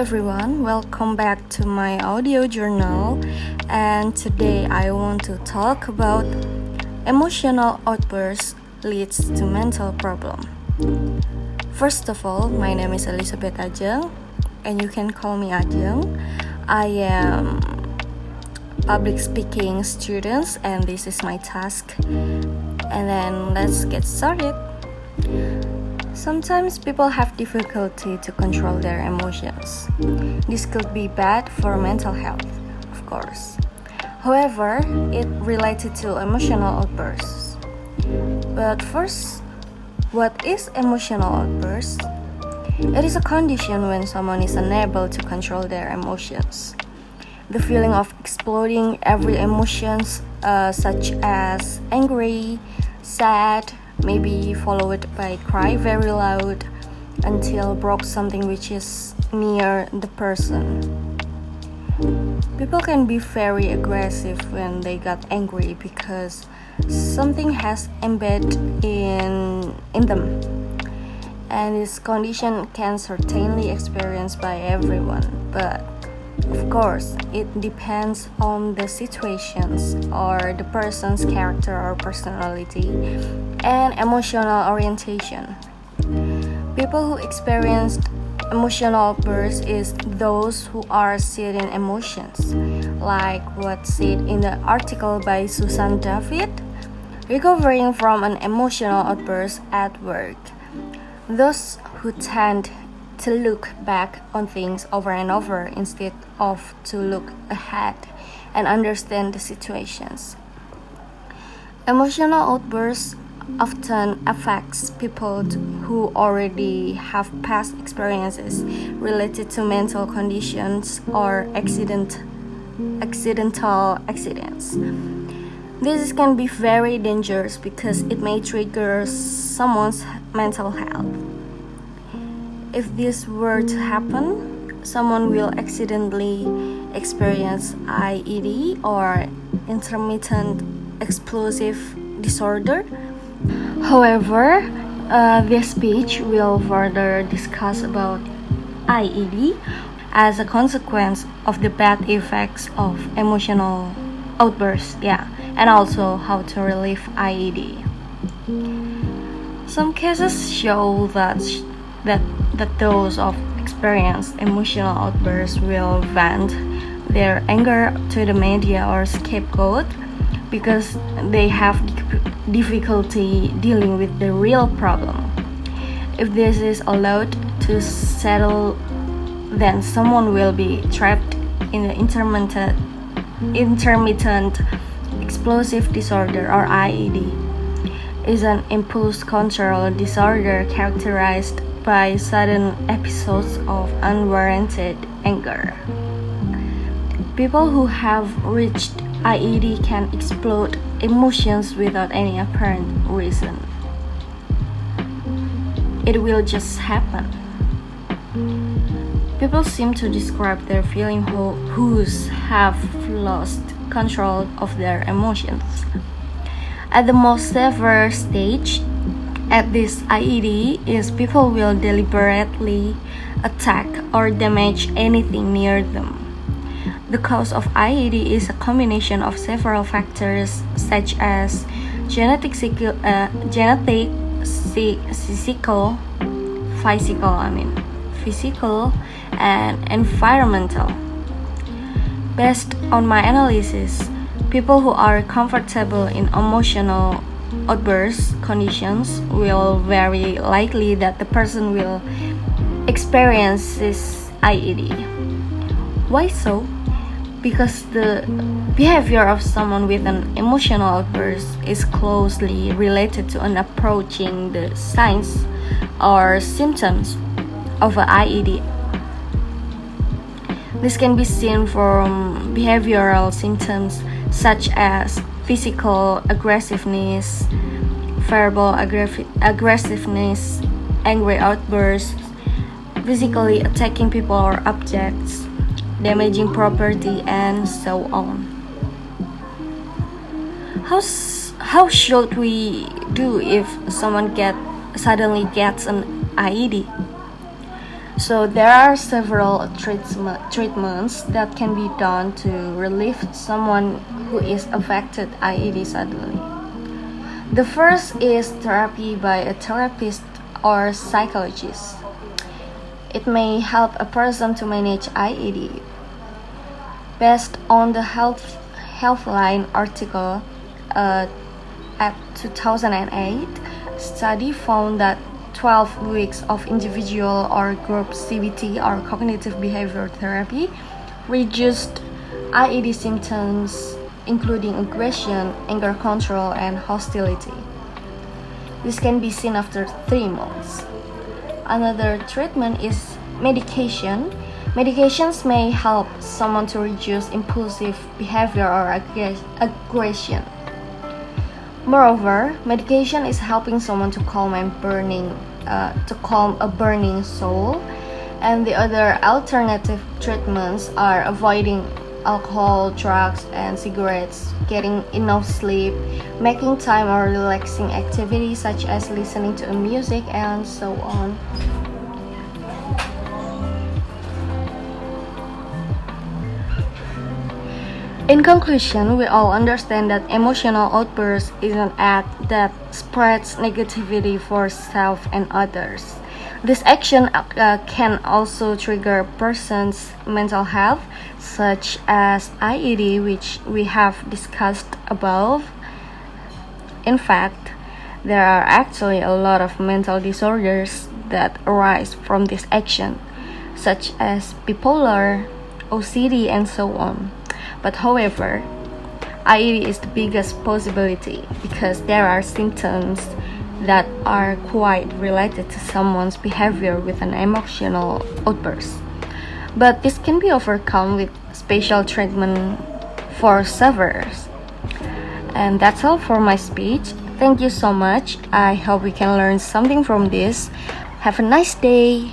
everyone, welcome back to my audio journal. And today I want to talk about emotional outbursts leads to mental problem. First of all, my name is Elizabeth Ajeng, and you can call me Ajeng. I am public speaking student, and this is my task. And then let's get started. Sometimes people have difficulty to control their emotions. This could be bad for mental health, of course. However, it related to emotional outbursts. But first, what is emotional outburst? It is a condition when someone is unable to control their emotions. The feeling of exploding every emotions such as angry, sad, maybe followed by cry very loud until broke something which is near the person. People can be very aggressive when they got angry because something has embedded in them, and this condition can certainly experienced by everyone, but of course it depends on the situations or the person's character or personality and emotional orientation. People who experience emotional outbursts is those who are sitting emotions, like what said in the article by Susan David, recovering from an emotional outburst at work. Those who tend to look back on things over and over instead of to look ahead and understand the situations. Emotional outbursts often affects people who already have past experiences related to mental conditions or accidental accidents. This can be very dangerous because it may trigger someone's mental health. If this were to happen, someone will accidentally experience IED or intermittent explosive disorder. However, this speech will further discuss about IED as a consequence of the bad effects of emotional outbursts, and also how to relieve IED. Some cases show that those of experienced emotional outbursts will vent their anger to the media or scapegoat because they have difficulty dealing with the real problem. If this is allowed to settle, then someone will be trapped in the intermittent explosive disorder or IED. Is an impulse control disorder characterized by sudden episodes of unwarranted anger. People who have reached IED can explode emotions without any apparent reason. It will just happen. People seem to describe their feeling who have lost control of their emotions. At the most severe stage, at this IED is people will deliberately attack or damage anything near them. The cause of IED is a combination of several factors such as genetic, physical, and environmental. Based on my analysis, people who are comfortable in emotional outburst conditions will very likely that the person will experience this IED. Why so? Because the behavior of someone with an emotional outburst is closely related to an approaching the signs or symptoms of an IED. This can be seen from behavioral symptoms such as physical aggressiveness, verbal aggressiveness, angry outbursts, physically attacking people or objects, damaging property, and so on. How should we do if someone suddenly gets an IED? So there are several treatments that can be done to relieve someone who is affected IED suddenly. The first is therapy by a therapist or psychologist. It may help a person to manage IED. Based on the Healthline article at 2008, study found that 12 weeks of individual or group CBT or cognitive behavior therapy reduced IED symptoms including aggression, anger control, and hostility. This can be seen after 3 months. Another treatment is medication. Medications may help someone to reduce impulsive behavior or aggression. Moreover, medication is helping someone to calm a burning soul, and the other alternative treatments are avoiding alcohol, drugs, and cigarettes, getting enough sleep, making time or relaxing activities such as listening to music, and so on. In conclusion, we all understand that emotional outburst is an act that spreads negativity for self and others. This action can also trigger a person's mental health, such as IED, which we have discussed above. In fact, there are actually a lot of mental disorders that arise from this action, such as bipolar, OCD, and so on. But however, IED is the biggest possibility because there are symptoms that are quite related to someone's behavior with an emotional outburst. But this can be overcome with special treatment for sufferers. And that's all for my speech. Thank you so much. I hope we can learn something from this. Have a nice day.